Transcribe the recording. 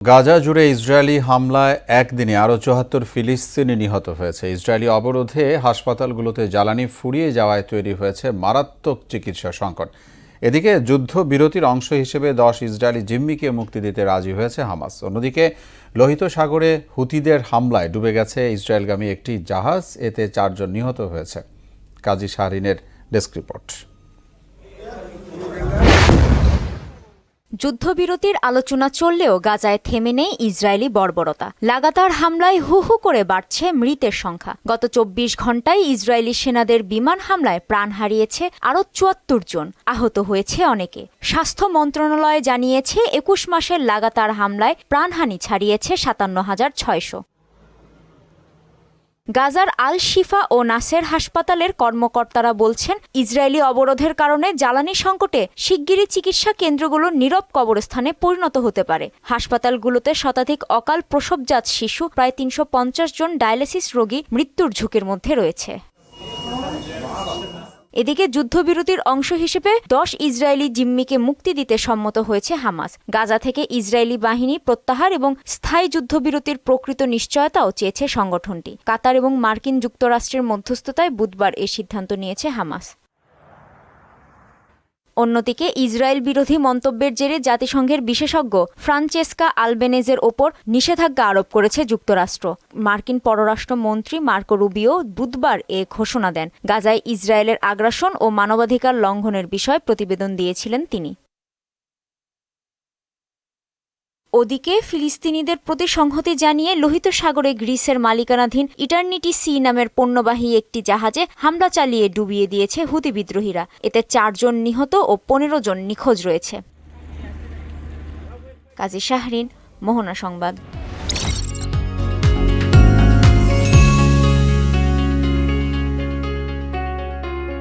গাজা জুড়ে ইসরায়েলি হামলায় একদিনে আরও ৭৪ ফিলিস্তিনি নিহত হয়েছে। ইসরায়েলি অবরোধে হাসপাতালগুলোতে জ্বালানি ফুরিয়ে যাওয়ায় তৈরি হয়েছে মারাত্মক চিকিৎসা সংকট। এদিকে যুদ্ধবিরতির অংশ হিসেবে ১০ ইসরায়েলি জিম্মিকে মুক্তি দিতে রাজি হয়েছে হামাস। অন্যদিকে লোহিত সাগরে হুতিদের হামলায় ডুবে গেছে ইসরায়েলগামী একটি জাহাজ, এতে ৪ জন নিহত হয়েছে। কাজী শাহরিনের ডেস্ক রিপোর্ট। যুদ্ধবিরতির আলোচনা চললেও গাজায় থেমে নেই ইসরায়েলি বর্বরতা। লাগাতার হামলায় হু হু করে বাড়ছে মৃতের সংখ্যা। গত ২৪ ঘণ্টায় ইসরায়েলি সেনাদের বিমান হামলায় প্রাণ হারিয়েছে আরও ৭৪ জন, আহত হয়েছে অনেকে। স্বাস্থ্য মন্ত্রণালয় জানিয়েছে ২১ মাসের লাগাতার হামলায় প্রাণহানি ছাড়িয়েছে ৫৭,৬০০। গাজার আল শিফা ও নাসের হাসপাতালের কর্মকর্তারা বলছেন, ইসরায়েলি অবরোধের কারণে জ্বালানি সংকটে শিগগিরই চিকিৎসা কেন্দ্রগুলো নীরব কবরস্থানে পরিণত হতে পারে। হাসপাতালগুলোতে শতাধিক অকাল প্রসবজাত শিশু, প্রায় ৩৫০ জন ডায়ালিসিস রোগী মৃত্যুর ঝুঁকির মধ্যে রয়েছে। এদিকে যুদ্ধবিরতির অংশ হিসেবে ১০ ইসরায়েলি জিম্মিকে মুক্তি দিতে সম্মত হয়েছে হামাস। গাজা থেকে ইসরায়েলি বাহিনী প্রত্যাহার এবং স্থায়ী যুদ্ধবিরতির প্রকৃত নিশ্চয়তাও চেয়েছে সংগঠনটি। কাতার এবং মার্কিন যুক্তরাষ্ট্রের মধ্যস্থতায় বুধবার এই সিদ্ধান্ত নিয়েছে হামাস। অন্যদিকে ইসরায়েল বিরোধী মন্তব্যের জেরে জাতিসংঘের বিশেষজ্ঞ ফ্রান্সেস্কা আলবেনেজের ওপর নিষেধাজ্ঞা আরোপ করেছে যুক্তরাষ্ট্র। মার্কিন পররাষ্ট্রমন্ত্রী মার্কো রুবিও বুধবার এ ঘোষণা দেন। গাজায় ইসরায়েলের আগ্রাসন ও মানবাধিকার লঙ্ঘনের বিষয়ে প্রতিবেদন দিয়েছিলেন তিনি। ওদিকে ফিলিস্তিনিদের প্রতি সংহতি জানিয়ে লোহিত সাগরে গ্রিসের মালিকানাধীন ইটারনিটি সি নামের পণ্যবাহী একটি জাহাজে হামলা চালিয়ে ডুবিয়ে দিয়েছে হুতি বিদ্রোহীরা। এতে ৪ জন নিহত ও ১৫ জন নিখোঁজ রয়েছে। কাজী শাহরিন, মোহনা সংবাদ।